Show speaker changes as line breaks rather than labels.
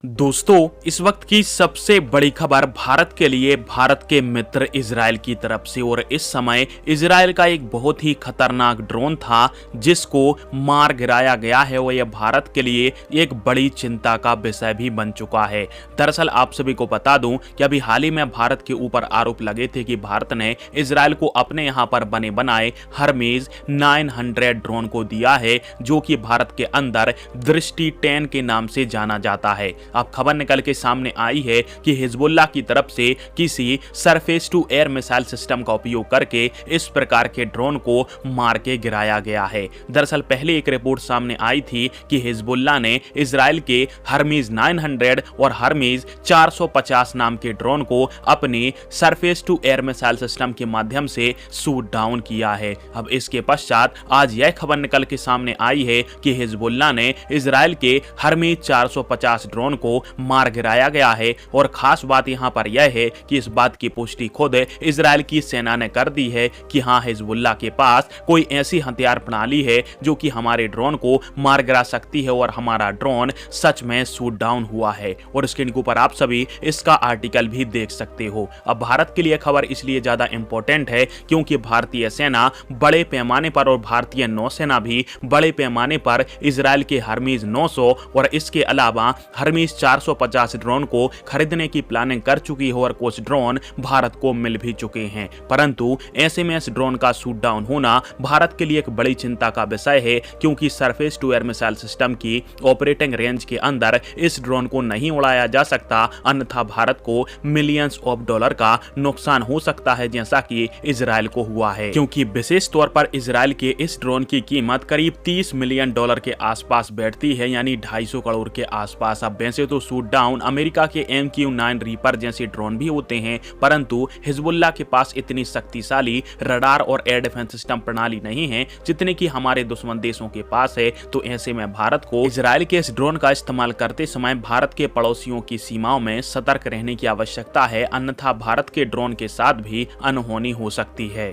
दोस्तों, इस वक्त की सबसे बड़ी खबर भारत के लिए भारत के मित्र इजराइल की तरफ से। और इस समय इजराइल का एक बहुत ही खतरनाक ड्रोन था जिसको मार गिराया गया है और यह भारत के लिए एक बड़ी चिंता का विषय भी बन चुका है। दरअसल आप सभी को बता दूं कि अभी हाल ही में भारत के ऊपर आरोप लगे थे कि भारत ने इजराइल को अपने यहाँ पर बने बनाए हरमेज 900 ड्रोन को दिया है, जो कि भारत के अंदर दृष्टि 10 के नाम से जाना जाता है। अब खबर निकल के सामने आई है कि हिजबुल्लाह की तरफ से किसी surface to air missile system का उपयोग करके इस प्रकार के ड्रोन को मार के गिराया गया है। दरअसल पहले एक रिपोर्ट सामने आई थी कि हिजबुल्लाह ने इजराइल के हरमीज 900 और हरमीज 450 नाम के ड्रोन को अपने surface to air missile system के माध्यम से शूट डाउन किया है। अब इसके पश्चात आज यह खबर निकल के सामने आई है कि हिजबुल्लाह ने इजराइल के हरमीज 450 ड्रोन को मार गिराया गया है। और खास बात यहां पर यह है कि इस बात की पुष्टि खुद इजराइल की सेना ने कर दी है कि हां, हिजबुल्लाह के पास कोई ऐसी हथियार प्रणाली है जो कि हमारे ड्रोन को मार गिरा सकती है और हमारा ड्रोन सच में शूट डाउन हुआ है। और स्क्रीन के ऊपर आप सभी इसका आर्टिकल भी देख सकते हो। अब भारत के लिए खबर इसलिए ज्यादा इंपॉर्टेंट है क्योंकि भारतीय सेना बड़े पैमाने पर और भारतीय नौसेना भी बड़े पैमाने पर इजराइल के हरमीज 900 और इसके अलावा हरमीज 450 ड्रोन को खरीदने की प्लानिंग कर चुकी है और कुछ ड्रोन भारत को मिल भी चुके हैं। परंतु ऐसे में इस ड्रोन का शूट डाउन होना भारत के लिए एक बड़ी चिंता का विषय है, क्योंकि surface to air missile system की ऑपरेटिंग रेंज के अंदर इस ड्रोन को नहीं उड़ाया जा सकता, अन्यथा भारत को मिलियंस ऑफ डॉलर का नुकसान हो सकता है, जैसा कि इजराइल को हुआ है। क्योंकि विशेष तौर पर इजराइल के इस ड्रोन की कीमत करीब 30 मिलियन डॉलर के आसपास बैठती है, यानी 250 करोड़ के आसपास। अब वैसे तो शूट डाउन अमेरिका के MQ-9 रीपर जैसे ड्रोन भी होते हैं, परंतु हिजबुल्लाह के पास इतनी शक्तिशाली रडार और एयर डिफेंस सिस्टम प्रणाली नहीं है जितने की हमारे दुश्मन देशों के पास है। तो ऐसे में भारत को इजराइल के इस ड्रोन का इस्तेमाल करते समय भारत के पड़ोसियों की सीमाओं में सतर्क रहने की आवश्यकता है, अन्यथा भारत के ड्रोन के साथ भी अनहोनी हो सकती है।